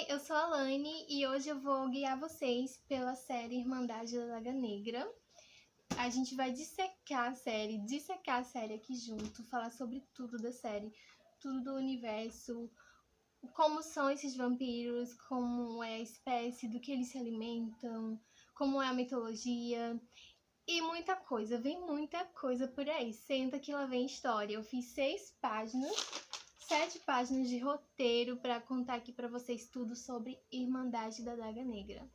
Oi, eu sou a Alane e hoje eu vou guiar vocês pela série Irmandade da Daga Negra. A gente vai dissecar a série aqui junto, falar sobre tudo da série, tudo do universo, como são esses vampiros, como é a espécie, do que eles se alimentam, como é a mitologia e muita coisa. Vem muita coisa por aí, senta que lá vem história. Eu fiz 7 páginas de roteiro para contar aqui para vocês tudo sobre Irmandade da Daga Negra.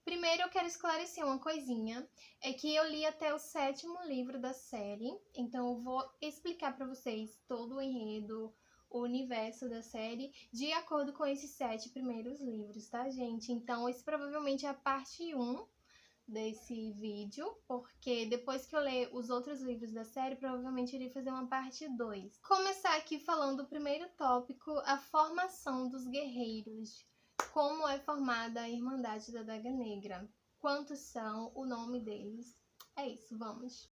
Primeiro eu quero esclarecer uma coisinha, é que eu li até o 7º livro da série, então eu vou explicar para vocês todo o enredo, o universo da série, de acordo com esses 7 primeiros livros, tá, gente? Então, esse provavelmente é a parte 1 desse vídeo, porque depois que eu ler os outros livros da série, provavelmente irei fazer uma parte 2. Começar aqui falando do primeiro tópico, a formação dos guerreiros. Como é formada a Irmandade da Daga Negra? Quantos são? O nome deles? É isso, vamos!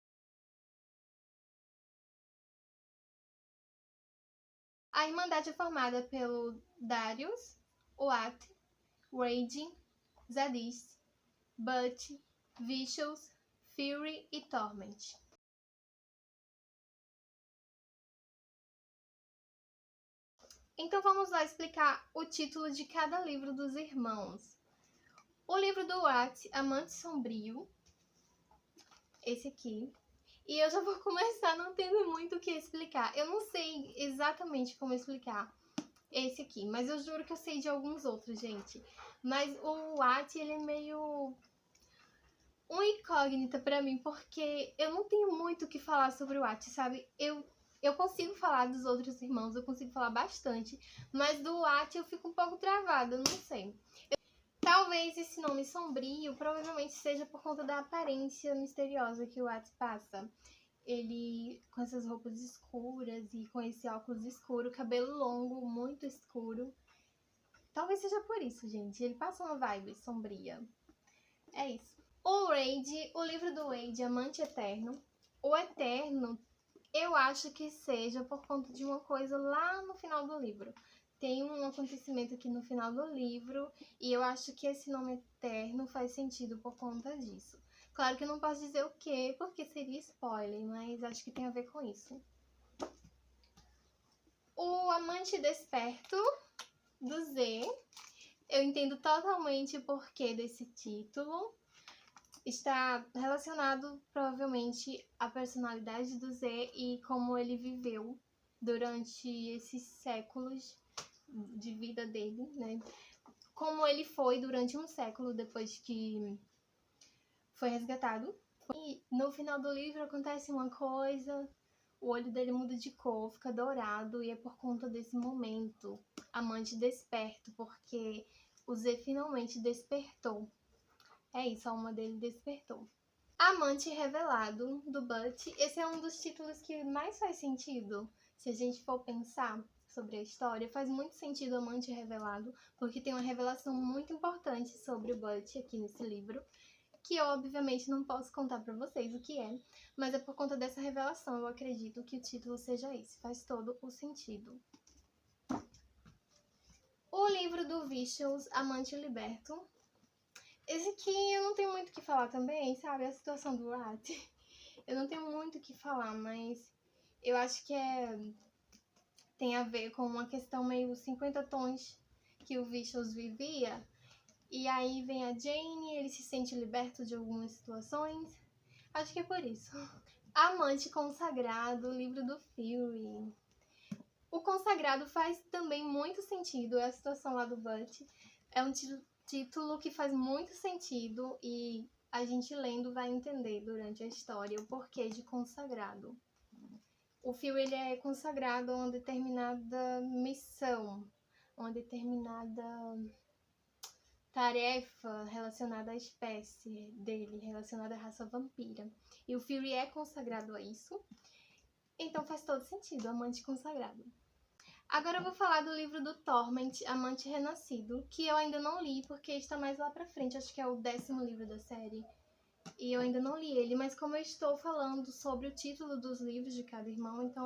A Irmandade é formada pelo Darius, Oath, Raiden, Zadis, Butch, Vicious, Fury e Torment. Então vamos lá explicar o título de cada livro dos irmãos. O livro do Oath, Amante Sombrio, esse aqui. E eu já vou começar não tendo muito o que explicar. Eu não sei exatamente como explicar esse aqui, mas eu juro que eu sei de alguns outros, gente. Mas o Oath, ele é meio uma incógnita pra mim, porque eu não tenho muito o que falar sobre o Oath, sabe? Eu consigo falar dos outros irmãos, eu consigo falar bastante, mas do Oath eu fico um pouco travada, eu não sei. Talvez esse nome sombrio provavelmente seja por conta da aparência misteriosa que o Oath passa. Ele com essas roupas escuras e com esse óculos escuro, cabelo longo, muito escuro. Talvez seja por isso, gente. Ele passa uma vibe sombria. É isso. O Wade, o livro do Wade, Amante Eterno. O Eterno, eu acho que seja por conta de uma coisa lá no final do livro. Tem um acontecimento aqui no final do livro e eu acho que esse nome Eterno faz sentido por conta disso. Claro que eu não posso dizer o que, porque seria spoiler, mas acho que tem a ver com isso. O Amante Desperto, do Z. Eu entendo totalmente o porquê desse título. Está relacionado, provavelmente, à personalidade do Z e como ele viveu durante esses séculos de vida dele, né? Como ele foi durante um século depois que foi resgatado. E no final do livro acontece uma coisa, o olho dele muda de cor, fica dourado, e é por conta desse momento, Amante desperto, porque o Z finalmente despertou. É isso, a alma dele despertou. Amante Revelado, do Butch. Esse é um dos títulos que mais faz sentido, se a gente for pensar sobre a história. Faz muito sentido Amante Revelado, porque tem uma revelação muito importante sobre o Butch aqui nesse livro, que eu obviamente não posso contar pra vocês o que é, mas é por conta dessa revelação, eu acredito que o título seja esse. Faz todo o sentido. O livro do Vicious, Amante Liberto. Esse aqui eu não tenho muito o que falar também, sabe? A situação do Oath. Eu não tenho muito o que falar, mas eu acho que tem a ver com uma questão meio 50 tons que o Vicious vivia. E aí vem a Jane, ele se sente liberto de algumas situações. Acho que é por isso. Amante Consagrado, livro do Fury. O Consagrado faz também muito sentido, é a situação lá do Butch. É um título que faz muito sentido e a gente lendo vai entender durante a história o porquê de consagrado. O Fury, ele é consagrado a uma determinada missão, uma determinada tarefa relacionada à espécie dele, relacionada à raça vampira. E o Fury é consagrado a isso, então faz todo sentido, amante consagrado. Agora eu vou falar do livro do Torment, Amante Renascido, que eu ainda não li, porque está mais lá pra frente, acho que é o 10º livro da série. e eu ainda não li ele, mas como eu estou falando sobre o título dos livros de cada irmão, então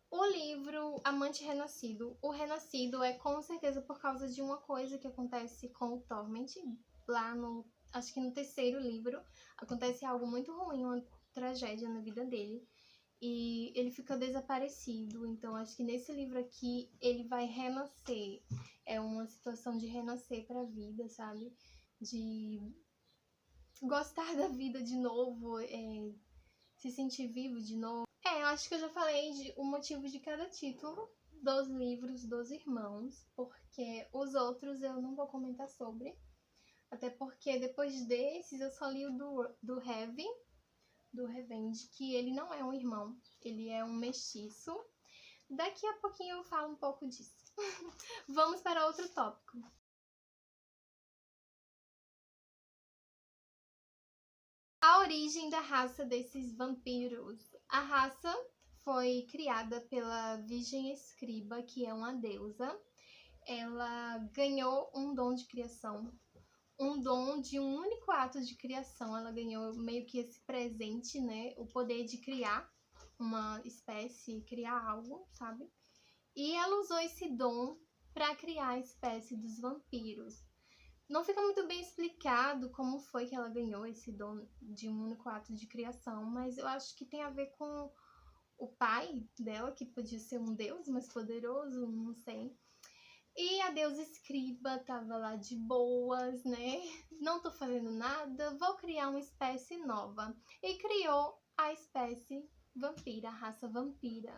o livro Amante Renascido. O Renascido é com certeza por causa de uma coisa que acontece com o Torment, lá no, acho que no terceiro livro, acontece algo muito ruim, uma tragédia na vida dele. E ele fica desaparecido, então acho que nesse livro aqui ele vai renascer. É uma situação de renascer pra vida, sabe? De gostar da vida de novo, se sentir vivo de novo. Eu acho que eu já falei o motivo de cada título dos livros dos irmãos, porque os outros eu não vou comentar sobre. Até porque depois desses eu só li o do Heavy, do Revenge, que ele não é um irmão, ele é um mestiço. Daqui a pouquinho eu falo um pouco disso. Vamos para outro tópico. A origem da raça desses vampiros. A raça foi criada pela Virgem Escriba, que é uma deusa. Ela ganhou um dom de criação, um dom de um único ato de criação. Ela ganhou meio que esse presente, né? O poder de criar uma espécie, criar algo, sabe? E ela usou esse dom para criar a espécie dos vampiros. Não fica muito bem explicado como foi que ela ganhou esse dom de um único ato de criação, mas eu acho que tem a ver com o pai dela, que podia ser um deus mais poderoso, não sei. E a deusa Escriba tava lá de boas, né? Não tô fazendo nada, vou criar uma espécie nova. E criou a espécie vampira, a raça vampira.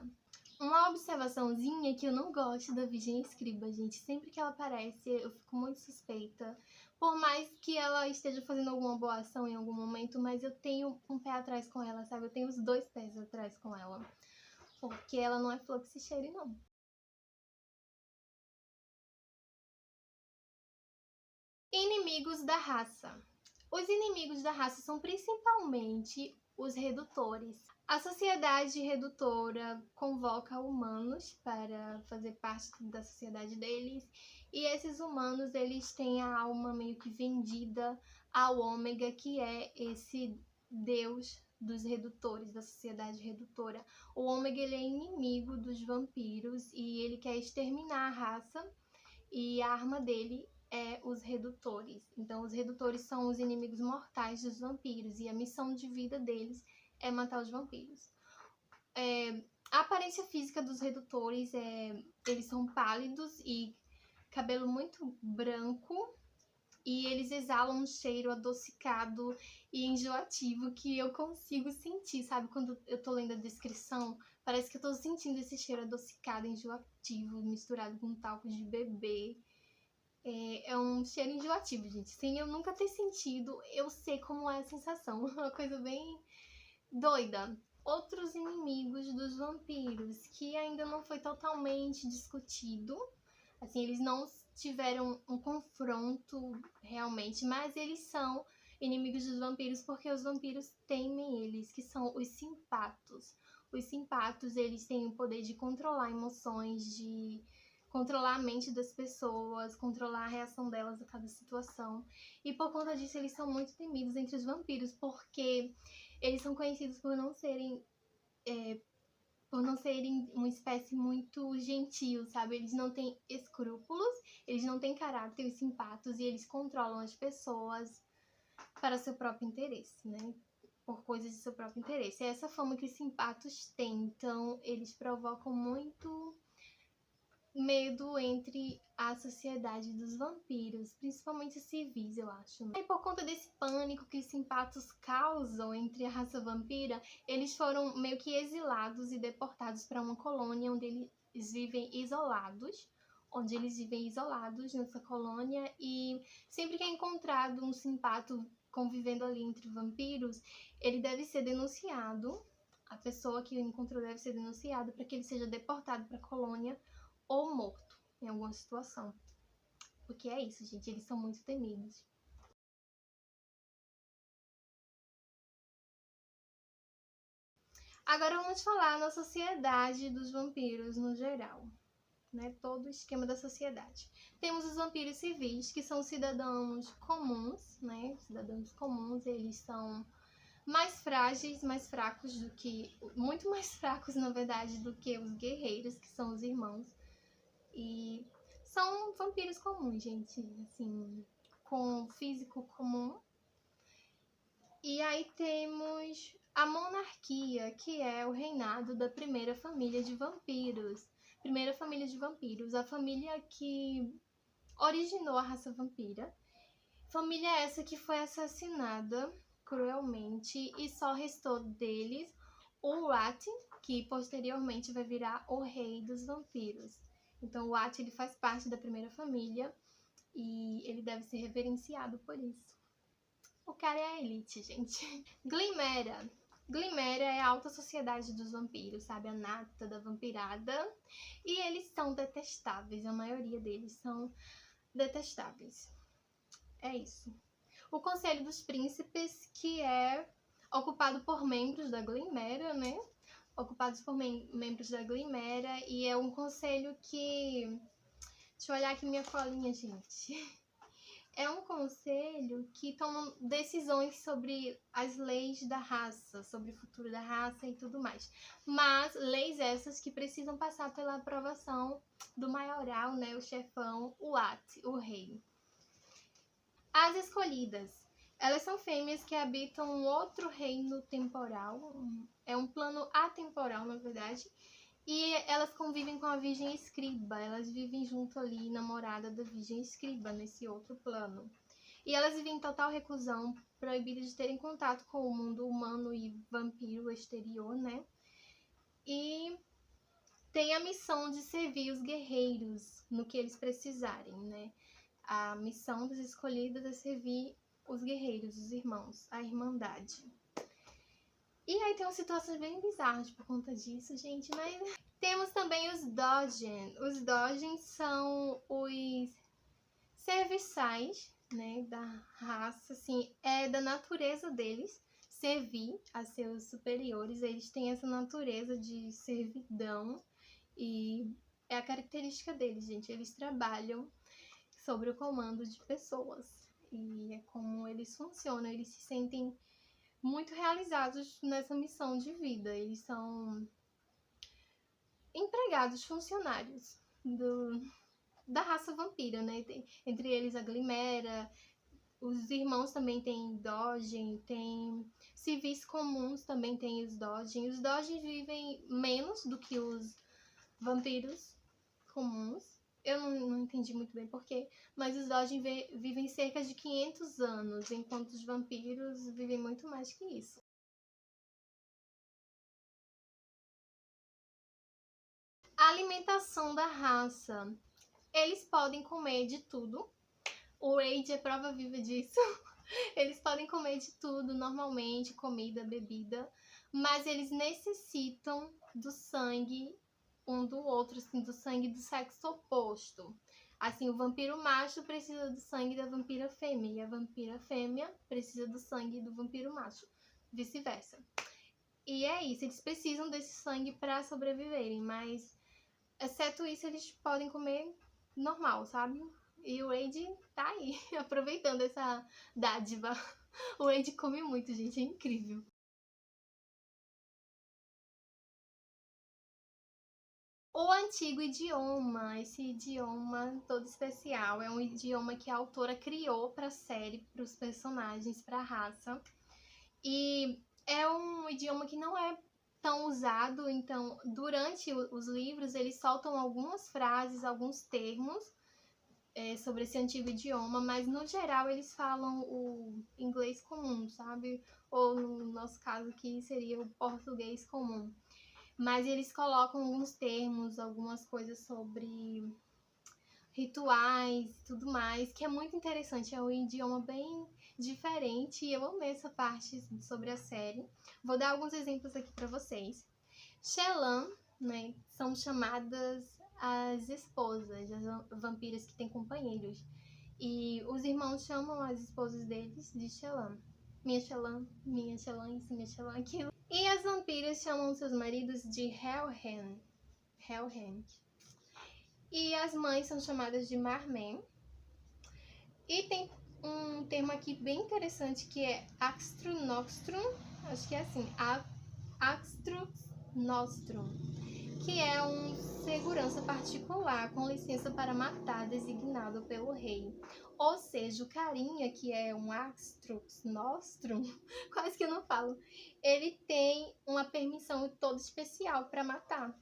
Uma observaçãozinha que eu não gosto da Virgem Escriba, gente. Sempre que ela aparece, eu fico muito suspeita. Por mais que ela esteja fazendo alguma boa ação em algum momento, mas eu tenho um pé atrás com ela, sabe? Eu tenho os dois pés atrás com ela. Porque ela não é flor que se cheire, não. Inimigos da raça. Os inimigos da raça são principalmente os redutores. A sociedade redutora convoca humanos para fazer parte da sociedade deles, e esses humanos eles têm a alma meio que vendida ao Ômega, que é esse deus dos redutores, da sociedade redutora. O Ômega ele é inimigo dos vampiros e ele quer exterminar a raça, e a arma dele é os redutores. Então os redutores são os inimigos mortais dos vampiros e a missão de vida deles é matar os vampiros. A aparência física dos redutores eles são pálidos e cabelo muito branco, e eles exalam um cheiro adocicado e enjoativo que eu consigo sentir, sabe? Quando eu tô lendo a descrição, parece que eu tô sentindo esse cheiro adocicado, enjoativo, misturado com talco de bebê. É um cheiro enjoativo, gente. Sem eu nunca ter sentido, eu sei como é a sensação. Uma coisa bem doida. Outros inimigos dos vampiros, que ainda não foi totalmente discutido. Assim, eles não tiveram um confronto realmente, mas eles são inimigos dos vampiros porque os vampiros temem eles, que são os simpatos. Os simpatos, eles têm o poder de controlar emoções, de controlar a mente das pessoas, controlar a reação delas a cada situação. E por conta disso, eles são muito temidos entre os vampiros, porque eles são conhecidos por não serem uma espécie muito gentil, sabe? Eles não têm escrúpulos, eles não têm caráter, os simpatos, e eles controlam as pessoas para seu próprio interesse, né? Por coisas de seu próprio interesse. É essa fama que os simpatos têm, então eles provocam muito medo entre a sociedade dos vampiros, principalmente os civis, eu acho. E por conta desse pânico que os simpatos causam entre a raça vampira, eles foram meio que exilados e deportados para uma colônia onde eles vivem isolados. Nessa colônia, e sempre que é encontrado um simpato convivendo ali entre vampiros, ele deve ser denunciado. A pessoa que o encontrou deve ser denunciada para que ele seja deportado para a colônia ou morto em alguma situação. Porque é isso, gente, eles são muito temidos. Agora vamos falar na sociedade dos vampiros no geral, né? Todo o esquema da sociedade. Temos os vampiros civis, que são cidadãos comuns, né? Cidadãos comuns, eles são mais frágeis, mais fracos do que... muito mais fracos, na verdade, do que os guerreiros, que são os irmãos. E são vampiros comuns, gente, assim, com físico comum. E aí temos a monarquia, que é o reinado da primeira família de vampiros. Primeira família de vampiros, a família que originou a raça vampira. Família essa que foi assassinada cruelmente e só restou deles o Uat, que posteriormente vai virar o rei dos vampiros. Então o Uat, ele faz parte da primeira família e ele deve ser reverenciado por isso. O cara é a elite, gente. Glimera. Glimera é a alta sociedade dos vampiros, sabe? A nata da vampirada. E eles são detestáveis, a maioria deles são detestáveis. É isso. O Conselho dos Príncipes, que é ocupado por membros da Glimera, né? Ocupados por membros da Glimera. E é um conselho que... Deixa eu olhar aqui minha colinha, gente. É um conselho que toma decisões sobre as leis da raça, sobre o futuro da raça e tudo mais. Mas leis essas que precisam passar pela aprovação do maioral, né? O chefão, o Uat, o rei. As escolhidas. Elas são fêmeas que habitam um outro reino temporal. É um plano atemporal, na verdade. E elas convivem com a Virgem Escriba. Elas vivem junto ali, namorada da Virgem Escriba, nesse outro plano. E elas vivem em total reclusão, proibidas de terem contato com o mundo humano e vampiro exterior, né? E tem a missão de servir os guerreiros no que eles precisarem, né? A missão das escolhidas é servir os guerreiros, os irmãos, a irmandade. E aí tem umas situações bem bizarras por conta disso, gente, mas... Temos também os Dogen. Os Dogen são os serviçais, né, da raça, assim, é da natureza deles servir a seus superiores. Eles têm essa natureza de servidão e é a característica deles, gente. Eles trabalham sobre o comando de pessoas e é como eles funcionam. Eles se sentem muito realizados nessa missão de vida. Eles são empregados, funcionários da raça vampira, né? Entre eles a Glimera, os irmãos também tem Dogen, tem civis comuns também tem os Dogen. Os Dogen vivem menos do que os vampiros comuns. Eu não entendi muito bem porquê, mas os Dogen vivem cerca de 500 anos, enquanto os vampiros vivem muito mais que isso. A alimentação da raça. Eles podem comer de tudo. O Wade é prova viva disso. Eles podem comer de tudo normalmente, comida, bebida, mas eles necessitam do sangue um do outro, assim, do sangue do sexo oposto. Assim, o vampiro macho precisa do sangue da vampira fêmea e a vampira fêmea precisa do sangue do vampiro macho, vice-versa. E é isso, eles precisam desse sangue para sobreviverem, mas exceto isso eles podem comer normal, sabe? E o Wade tá aí, aproveitando essa dádiva. O Wade come muito, gente, é incrível. O antigo idioma, esse idioma todo especial, é um idioma que a autora criou para a série, para os personagens, para a raça. E é um idioma que não é tão usado, então durante os livros eles soltam algumas frases, alguns termos sobre esse antigo idioma, mas no geral eles falam o inglês comum, sabe? Ou no nosso caso aqui seria o português comum. Mas eles colocam alguns termos, algumas coisas sobre rituais e tudo mais, que é muito interessante. É um idioma bem diferente e eu amei essa parte sobre a série. Vou dar alguns exemplos aqui para vocês. Shellan, né, são chamadas as esposas, as vampiras que têm companheiros. E os irmãos chamam as esposas deles de Shellan. Minha Shellan, isso, minha Shellan, aquilo. E as vampiras chamam seus maridos de Helhen. E as mães são chamadas de Marmen. E tem um termo aqui bem interessante que é Axtrum Noxtrum, acho que é assim, Axtrus Nostrum, que é um segurança particular com licença para matar, designado pelo rei. Ou seja, o carinha que é um Axtrus Nostrum, quase que eu não falo, ele tem uma permissão toda especial para matar.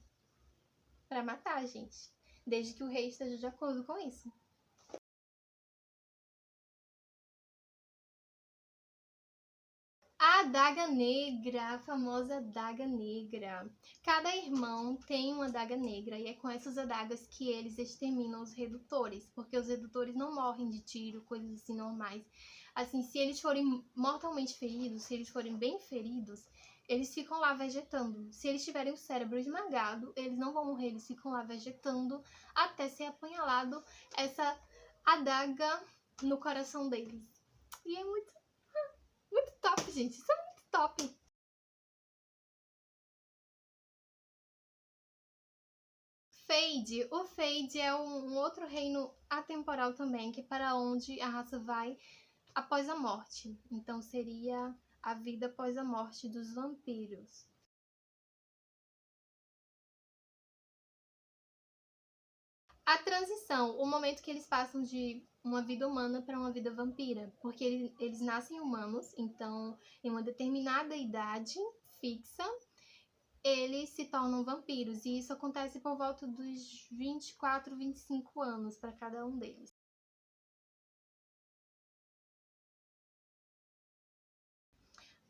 Para matar, gente. Desde que o rei esteja de acordo com isso. A adaga negra, a famosa adaga negra. Cada irmão tem uma adaga negra e é com essas adagas que eles exterminam os redutores, porque os redutores não morrem de tiro, coisas assim normais. Assim, se eles forem mortalmente feridos, se eles forem bem feridos, eles ficam lá vegetando. Se eles tiverem o cérebro esmagado, eles não vão morrer, eles ficam lá vegetando até ser apunhalado essa adaga no coração deles. E é muito top, gente. Isso é muito top. Fade. O Fade é um outro reino atemporal também, que é para onde a raça vai após a morte. Então seria a vida após a morte dos vampiros. A transição, o momento que eles passam de uma vida humana para uma vida vampira, porque eles nascem humanos, então em uma determinada idade fixa, eles se tornam vampiros, e isso acontece por volta dos 24, 25 anos para cada um deles.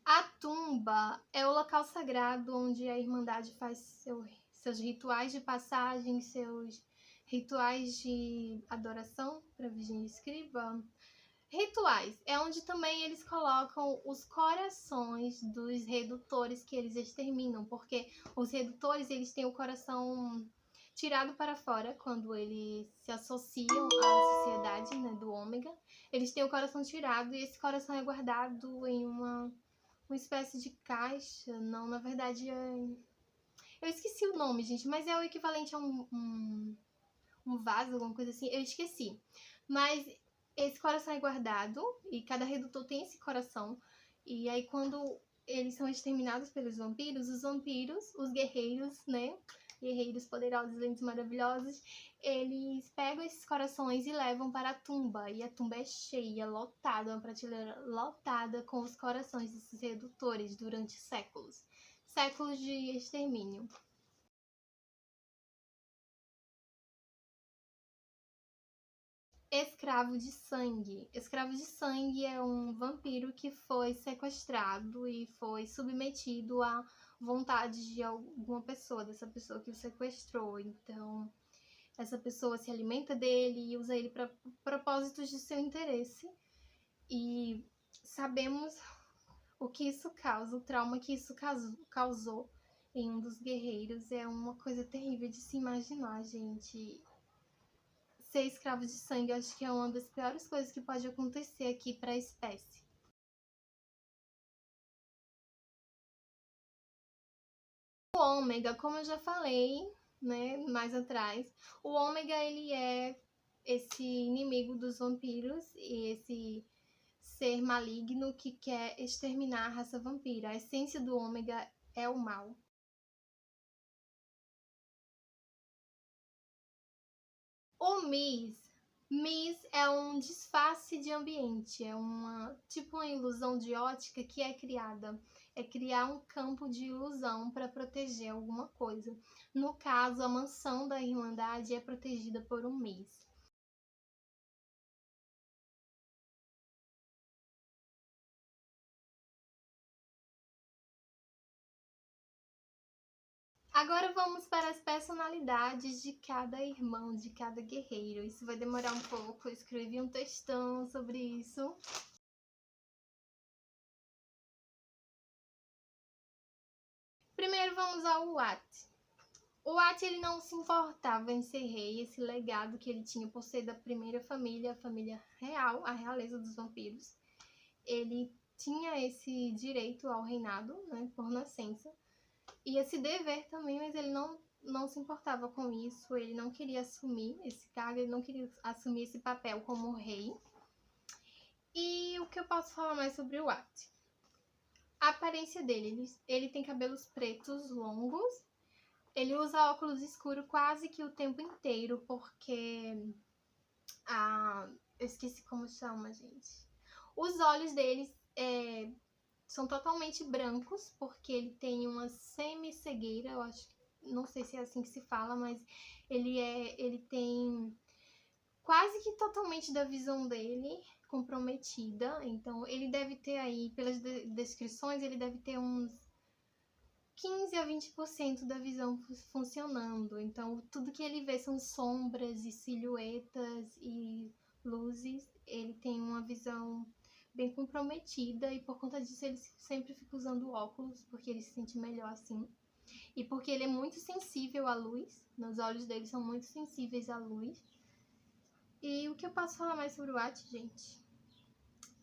A tumba é o local sagrado onde a Irmandade faz seus rituais de passagem, seus rituais de adoração para a Virgem Escriba. Rituais é onde também eles colocam os corações dos redutores que eles exterminam, porque os redutores eles têm o coração tirado para fora quando eles se associam à sociedade, né, do Ômega. Eles têm o coração tirado e esse coração é guardado em uma espécie de caixa. Não, na verdade eu esqueci o nome, gente, mas é o equivalente a um vaso, alguma coisa assim. Eu esqueci. Mas esse coração é guardado e cada redutor tem esse coração. E aí quando eles são exterminados pelos vampiros, os vampiros, os guerreiros, né? Guerreiros poderosos, lindos, maravilhosos, eles pegam esses corações e levam para a tumba. E a tumba é cheia, lotada, uma prateleira lotada com os corações desses redutores durante séculos. Séculos de extermínio. Escravo de Sangue. Escravo de Sangue é um vampiro que foi sequestrado e foi submetido à vontade de alguma pessoa, dessa pessoa que o sequestrou. Então, essa pessoa se alimenta dele e usa ele para propósitos de seu interesse. E sabemos o que isso causa, o trauma que isso causou em um dos guerreiros. É uma coisa terrível de se imaginar, gente. Ser escravo de sangue, eu acho que é uma das piores coisas que pode acontecer aqui para a espécie. O ômega, como eu já falei, né, mais atrás, o ômega ele é esse inimigo dos vampiros e esse ser maligno que quer exterminar a raça vampira. A essência do ômega é o mal. O Mis é um disfarce de ambiente, é uma ilusão de ótica que é criada. É criar um campo de ilusão para proteger alguma coisa. No caso, a mansão da Irmandade é protegida por um Mis. Agora vamos para as personalidades de cada irmão, de cada guerreiro. Isso vai demorar um pouco, eu escrevi um textão sobre isso. Primeiro vamos ao Wat. O Wat ele não se importava em ser rei, esse legado que ele tinha por ser da primeira família, a família real, a realeza dos vampiros. Ele tinha esse direito ao reinado, né, por nascença, e esse dever também, mas ele não se importava com isso, ele não queria assumir esse cargo, ele não queria assumir esse papel como rei. E o que eu posso falar mais sobre o Wat? A aparência dele, ele tem cabelos pretos longos, ele usa óculos escuros quase que o tempo inteiro, porque eu esqueci como chama, gente. Os olhos dele são totalmente brancos, porque ele tem uma semi-cegueira, eu acho, não sei se é assim que se fala, mas ele tem quase que totalmente da visão dele comprometida. Então ele deve ter aí, pelas descrições, ele deve ter uns 15 a 20% da visão funcionando. Então tudo que ele vê são sombras e silhuetas e luzes. Ele tem uma visão bem comprometida e por conta disso ele sempre fica usando óculos, porque ele se sente melhor assim. E porque ele é muito sensível à luz, os olhos dele são muito sensíveis à luz. E o que eu posso falar mais sobre o Watt, gente?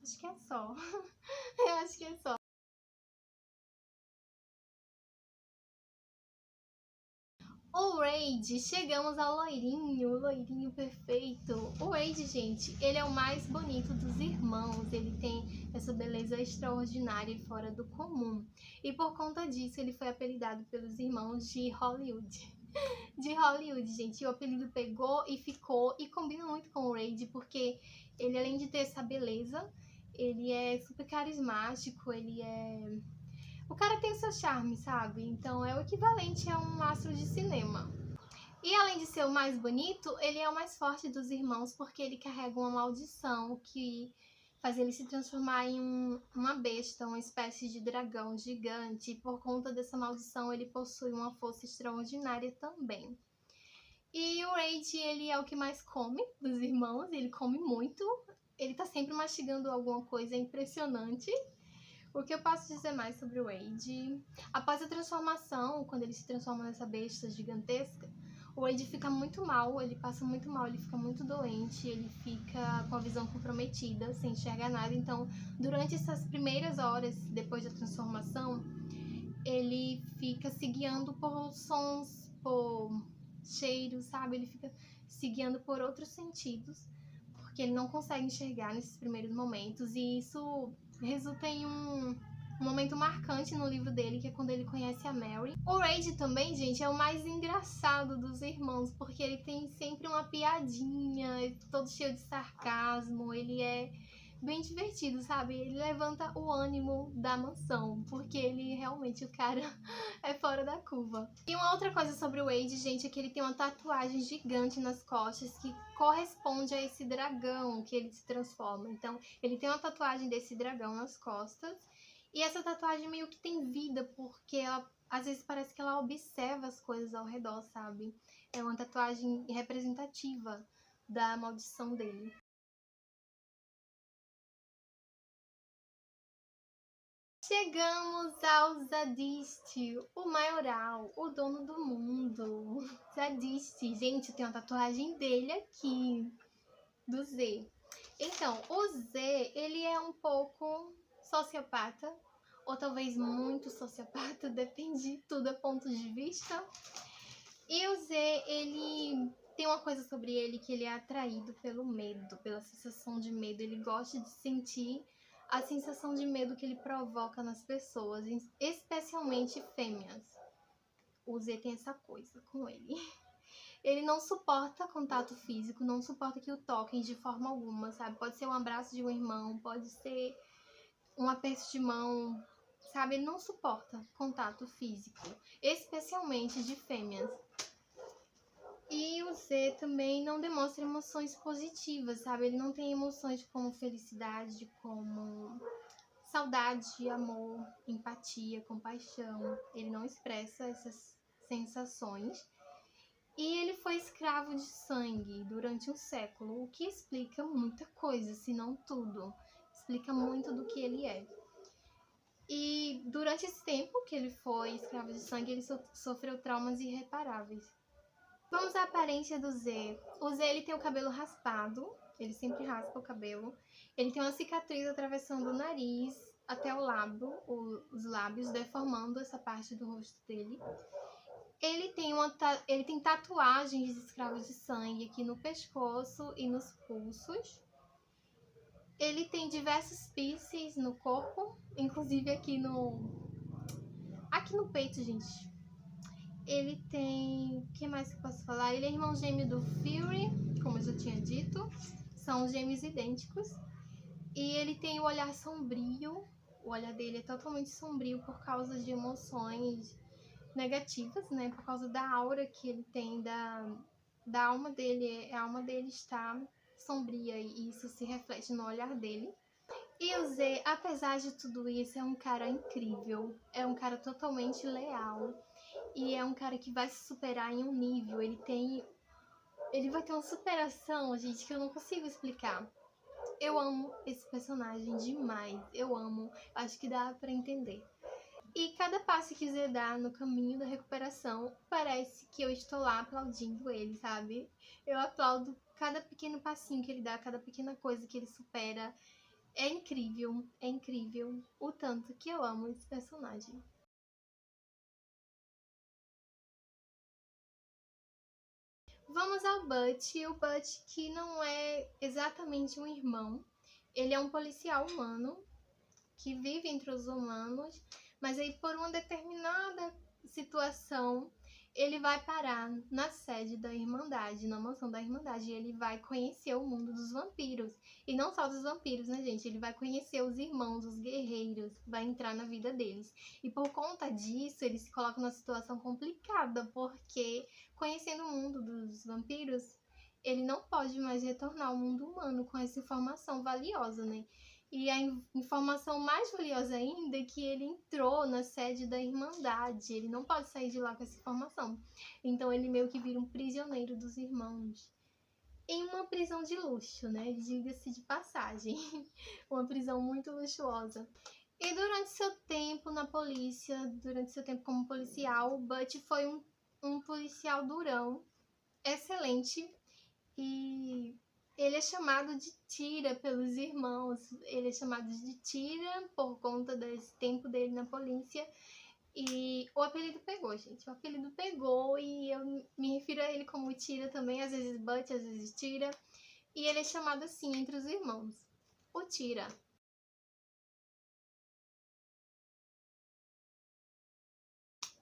Acho que é só. Eu acho que é só. O Wade, chegamos ao loirinho, o loirinho perfeito. O Wade, gente, ele é o mais bonito dos irmãos. Ele tem essa beleza extraordinária e fora do comum. E por conta disso, ele foi apelidado pelos irmãos de Hollywood. De Hollywood, gente. O apelido pegou e ficou e combina muito com o Wade, porque ele, além de ter essa beleza, ele é super carismático, o cara tem o seu charme, sabe? Então é o equivalente a um astro de cinema. E além de ser o mais bonito, ele é o mais forte dos irmãos, porque ele carrega uma maldição que faz ele se transformar em uma besta, uma espécie de dragão gigante. E por conta dessa maldição, ele possui uma força extraordinária também. E o Wade, ele é o que mais come dos irmãos, ele come muito. Ele tá sempre mastigando alguma coisa impressionante. O que eu posso dizer mais sobre o Wade? Após a transformação, quando ele se transforma nessa besta gigantesca, o Wade fica muito mal, ele passa muito mal, ele fica muito doente, ele fica com a visão comprometida, sem enxergar nada. Então, durante essas primeiras horas depois da transformação, ele fica se guiando por sons, por cheiros, sabe? Ele fica se guiando por outros sentidos, porque ele não consegue enxergar nesses primeiros momentos, e isso resulta em um momento marcante no livro dele, que é quando ele conhece a Mary. O Wade também, gente, é o mais engraçado dos irmãos, porque ele tem sempre uma piadinha, todo cheio de sarcasmo, ele é bem divertido, sabe? Ele levanta o ânimo da mansão, porque ele realmente, o cara é fora da curva. E uma outra coisa sobre o Wade, gente, é que ele tem uma tatuagem gigante nas costas que corresponde a esse dragão que ele se transforma. Então, ele tem uma tatuagem desse dragão nas costas, e essa tatuagem meio que tem vida, porque ela, às vezes parece que ela observa as coisas ao redor, sabe? É uma tatuagem representativa da maldição dele. Chegamos ao Zadist, o maioral, o dono do mundo. Zadist, gente, tem uma tatuagem dele aqui, do Z. Então, o Z, ele é um pouco sociopata, ou talvez muito sociopata, depende de tudo, é ponto de vista. E o Z, ele tem uma coisa sobre ele, que ele é atraído pelo medo, pela sensação de medo. Ele gosta de sentir a sensação de medo que ele provoca nas pessoas, especialmente fêmeas. O Z tem essa coisa com ele. Ele não suporta contato físico, não suporta que o toquem de forma alguma, sabe? Pode ser um abraço de um irmão, pode ser um aperto de mão, sabe? Ele não suporta contato físico, especialmente de fêmeas. E o Z também não demonstra emoções positivas, sabe? Ele não tem emoções como felicidade, como saudade, amor, empatia, compaixão. Ele não expressa essas sensações. E ele foi escravo de sangue durante um século, o que explica muita coisa, se não tudo. Explica muito do que ele é. E durante esse tempo que ele foi escravo de sangue, ele sofreu traumas irreparáveis. Vamos à aparência do Z. O Z, ele tem o cabelo raspado, ele sempre raspa o cabelo. Ele tem uma cicatriz atravessando o nariz até o lábio, os lábios, deformando essa parte do rosto dele. Ele tem tatuagens de escravos de sangue aqui no pescoço e nos pulsos. Ele tem diversos piercings no corpo, inclusive aqui no peito, gente. Ele tem... O que mais que eu posso falar? Ele é irmão gêmeo do Fury, como eu já tinha dito. São gêmeos idênticos. E ele tem o olhar sombrio. O olhar dele é totalmente sombrio por causa de emoções negativas, né? Por causa da aura que ele tem da alma dele. A alma dele está sombria e isso se reflete no olhar dele. E o Z, apesar de tudo isso, é um cara incrível. É um cara totalmente leal. E é um cara que vai se superar em um nível. Ele vai ter uma superação, gente, que eu não consigo explicar. Eu amo esse personagem demais. Eu amo. Acho que dá pra entender. E cada passo que Zé dá no caminho da recuperação, parece que eu estou lá aplaudindo ele, sabe? Eu aplaudo cada pequeno passinho que ele dá, cada pequena coisa que ele supera. É incrível o tanto que eu amo esse personagem. Vamos ao Butch. O Butch, que não é exatamente um irmão, ele é um policial humano que vive entre os humanos, mas aí por uma determinada situação ele vai parar na sede da Irmandade, na mansão da Irmandade, e ele vai conhecer o mundo dos vampiros. E não só dos vampiros, né, gente? Ele vai conhecer os irmãos, os guerreiros, vai entrar na vida deles. E por conta disso, ele se coloca numa situação complicada, porque conhecendo o mundo dos vampiros, ele não pode mais retornar ao mundo humano com essa informação valiosa, né? E a informação mais valiosa ainda é que ele entrou na sede da Irmandade. Ele não pode sair de lá com essa informação. Então ele meio que vira um prisioneiro dos irmãos. Em uma prisão de luxo, né? Diga-se de passagem. Uma prisão muito luxuosa. E durante seu tempo na polícia, durante seu tempo como policial, o Butch foi um policial durão, excelente. E ele é chamado de Tira pelos irmãos. Ele é chamado de Tira por conta desse tempo dele na polícia. E o apelido pegou, gente. O apelido pegou e eu me refiro a ele como Tira também. Às vezes Butch, às vezes Tira. E ele é chamado assim entre os irmãos. O Tira.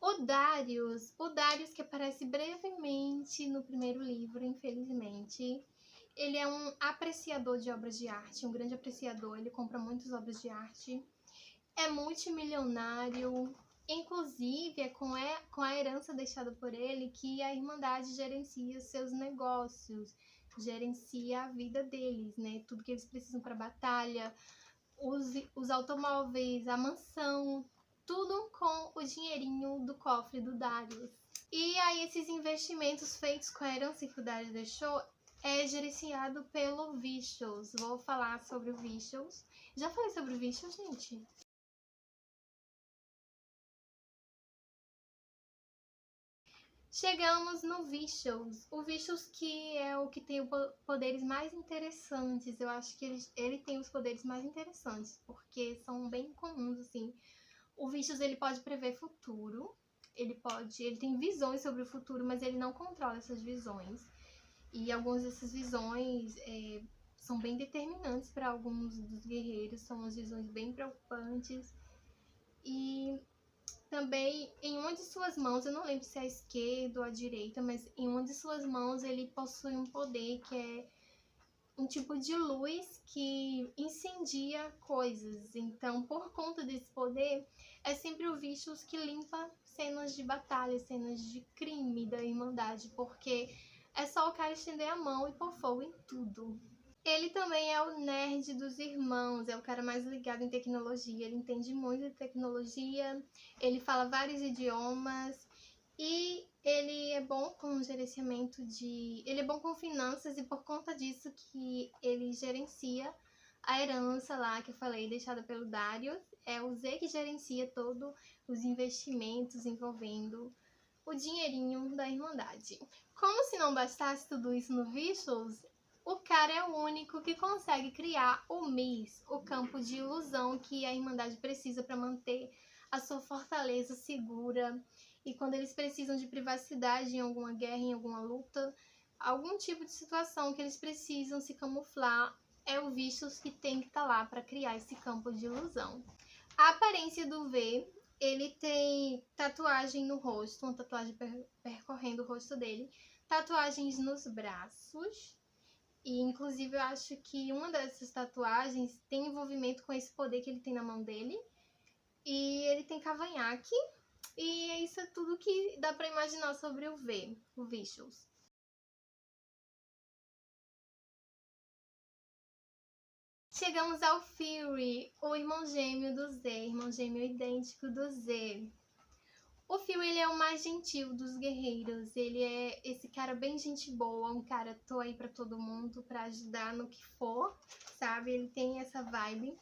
O Darius que aparece brevemente no primeiro livro, infelizmente. Ele é um apreciador de obras de arte, um grande apreciador, ele compra muitas obras de arte, é multimilionário, inclusive é com a herança deixada por ele que a Irmandade gerencia seus negócios, gerencia a vida deles, né? Tudo que eles precisam para a batalha, os automóveis, a mansão, tudo com o dinheirinho do cofre do Darius. E aí esses investimentos feitos com a herança que o Darius deixou é gerenciado pelo Vicious. Vou falar sobre o Vicious. Já falei sobre o Vicious, gente? Chegamos no Vicious. O Vicious que é o que tem os poderes mais interessantes. Eu acho que ele tem os poderes mais interessantes, porque são bem comuns, assim. O Vicious, ele pode prever futuro. Ele tem visões sobre o futuro, mas ele não controla essas visões. E algumas dessas visões são bem determinantes para alguns dos guerreiros, são umas visões bem preocupantes. E também em uma de suas mãos, eu não lembro se é a esquerda ou a direita, mas em uma de suas mãos ele possui um poder que é um tipo de luz que incendia coisas. Então, por conta desse poder, é sempre o Vicious que limpa cenas de batalha, cenas de crime da Irmandade, porque é só o cara estender a mão e pôr fogo em tudo. Ele também é o nerd dos irmãos, é o cara mais ligado em tecnologia, ele entende muito de tecnologia, ele fala vários idiomas e ele é bom com gerenciamento de... Ele é bom com finanças e por conta disso que ele gerencia a herança lá que eu falei, deixada pelo Darius. É o Z que gerencia todos os investimentos envolvendo o dinheirinho da Irmandade. Como se não bastasse tudo isso no Vicious, o cara é o único que consegue criar o MIS, o campo de ilusão que a Irmandade precisa para manter a sua fortaleza segura. E quando eles precisam de privacidade em alguma guerra, em alguma luta, algum tipo de situação que eles precisam se camuflar, é o Vicious que tem que estar lá para criar esse campo de ilusão. A aparência do V, ele tem tatuagem no rosto, uma tatuagem percorrendo o rosto dele, tatuagens nos braços, e inclusive eu acho que uma dessas tatuagens tem envolvimento com esse poder que ele tem na mão dele, e ele tem cavanhaque, e isso é tudo que dá pra imaginar sobre o V, o Vicious. Chegamos ao Fury, o irmão gêmeo do Z, irmão gêmeo idêntico do Z. O Fury, ele é o mais gentil dos guerreiros, ele é esse cara bem gente boa, um cara tô aí pra todo mundo, pra ajudar no que for, sabe? Ele tem essa vibe.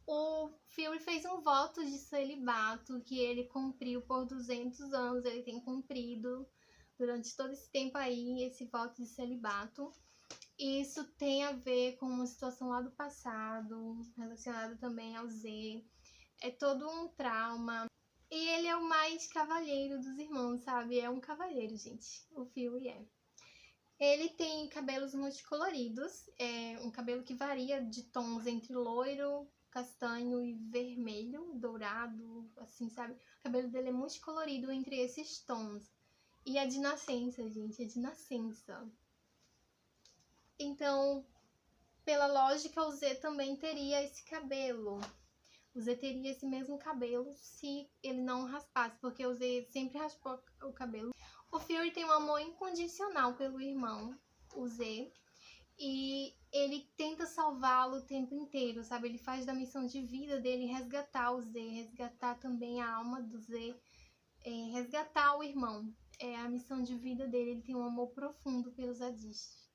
O Fury fez um voto de celibato que ele cumpriu por 200 anos, ele tem cumprido durante todo esse tempo aí, esse voto de celibato. Isso tem a ver com uma situação lá do passado, relacionada também ao Z. É todo um trauma. E ele é o mais cavalheiro dos irmãos, sabe? É um cavalheiro, gente. O Fury é. Ele tem cabelos multicoloridos, é um cabelo que varia de tons entre loiro, castanho e vermelho, dourado, assim, sabe? O cabelo dele é multicolorido entre esses tons. E é de nascença, gente, é de nascença. Então, pela lógica, o Z também teria esse cabelo. O Z teria esse mesmo cabelo se ele não raspasse, porque o Z sempre raspou o cabelo. O Fury tem um amor incondicional pelo irmão, o Z, e ele tenta salvá-lo o tempo inteiro, sabe? Ele faz da missão de vida dele resgatar o Z, resgatar também a alma do Z, resgatar o irmão. É a missão de vida dele, ele tem um amor profundo pelos Zadistas.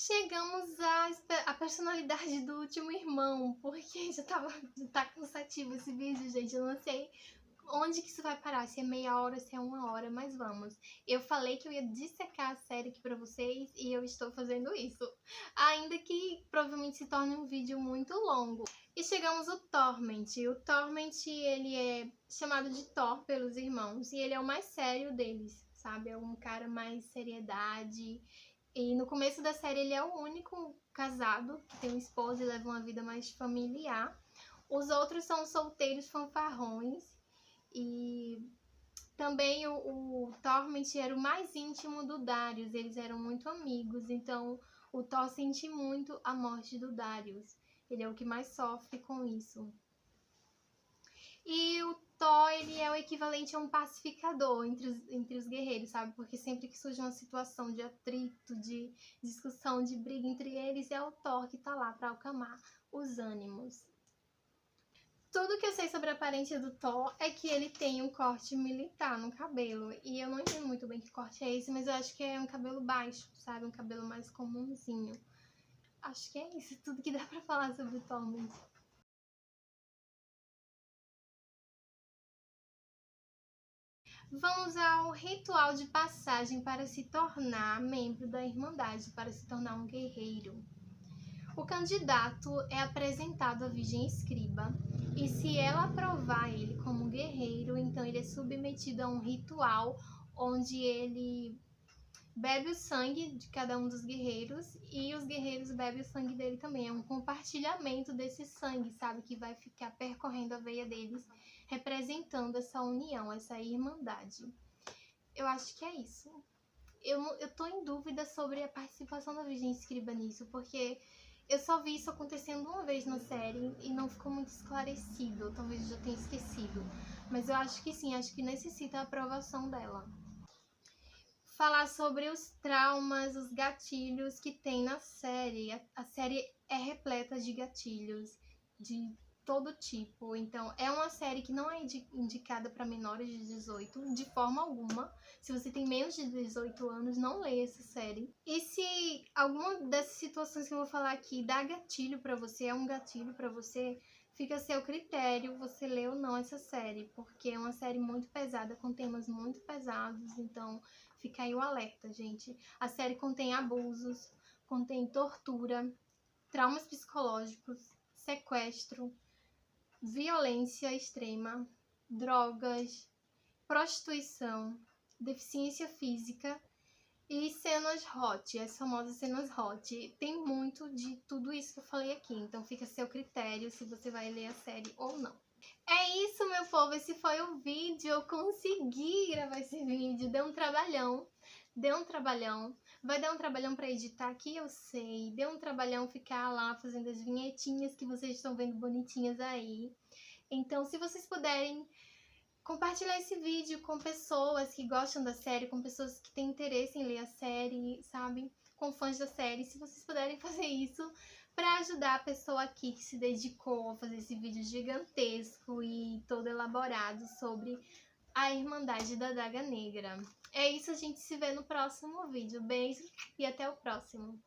Chegamos à personalidade do último irmão, porque já tá cansativo esse vídeo, gente. Eu não sei onde que isso vai parar, se é meia hora, se é uma hora, mas vamos. Eu falei que eu ia dissecar a série aqui pra vocês e eu estou fazendo isso. Ainda que provavelmente se torne um vídeo muito longo. E chegamos ao Torment. O Torment, ele é chamado de Thor pelos irmãos e ele é o mais sério deles, sabe? É um cara mais seriedade. E no começo da série ele é o único casado que tem uma esposa e leva uma vida mais familiar. Os outros são solteiros fanfarrões. E também o Torment era o mais íntimo do Darius. Eles eram muito amigos. Então o Thor sente muito a morte do Darius. Ele é o que mais sofre com isso. E o Thor, ele é o equivalente a um pacificador entre os guerreiros, sabe? Porque sempre que surge uma situação de atrito, de discussão, de briga entre eles, é o Thor que tá lá pra acalmar os ânimos. Tudo que eu sei sobre a aparência do Thor é que ele tem um corte militar no cabelo. E eu não entendo muito bem que corte é esse, mas eu acho que é um cabelo baixo, sabe? Um cabelo mais comumzinho. Acho que é isso, tudo que dá pra falar sobre o Thor mesmo. Vamos ao ritual de passagem para se tornar membro da Irmandade, para se tornar um guerreiro. O candidato é apresentado à Virgem Escriba e se ela aprovar ele como guerreiro, então ele é submetido a um ritual onde ele bebe o sangue de cada um dos guerreiros e os guerreiros bebem o sangue dele também. É um compartilhamento desse sangue, sabe? Que vai ficar percorrendo a veia deles, representando essa união, essa irmandade. Eu acho que é isso. Eu tô em dúvida sobre a participação da Virgem Escriba nisso, porque eu só vi isso acontecendo uma vez na série e não ficou muito esclarecido. Talvez eu já tenha esquecido. Mas eu acho que sim, acho que necessita a aprovação dela. Falar sobre os traumas, os gatilhos que tem na série. A série é repleta de gatilhos de todo tipo. Então, é uma série que não é indicada para menores de 18, de forma alguma. Se você tem menos de 18 anos, não leia essa série. E se alguma dessas situações que eu vou falar aqui dá gatilho para você, é um gatilho para você, fica a seu critério você ler ou não essa série, porque é uma série muito pesada, com temas muito pesados, então fica aí o alerta, gente. A série contém abusos, contém tortura, traumas psicológicos, sequestro, violência extrema, drogas, prostituição, deficiência física E cenas hot, as famosas cenas hot. Tem muito de tudo isso que eu falei aqui, então fica a seu critério se você vai ler a série ou não. É isso, meu povo, esse foi o vídeo, eu consegui gravar esse vídeo, deu um trabalhão, vai dar um trabalhão pra editar aqui, eu sei, deu um trabalhão ficar lá fazendo as vinhetinhas que vocês estão vendo bonitinhas aí. Então, se vocês puderem compartilhar esse vídeo com pessoas que gostam da série, com pessoas que têm interesse em ler a série, sabe? Com fãs da série, se vocês puderem fazer isso para ajudar a pessoa aqui que se dedicou a fazer esse vídeo gigantesco e todo elaborado sobre a Irmandade da Adaga Negra. É isso, a gente se vê no próximo vídeo. Beijo e até o próximo.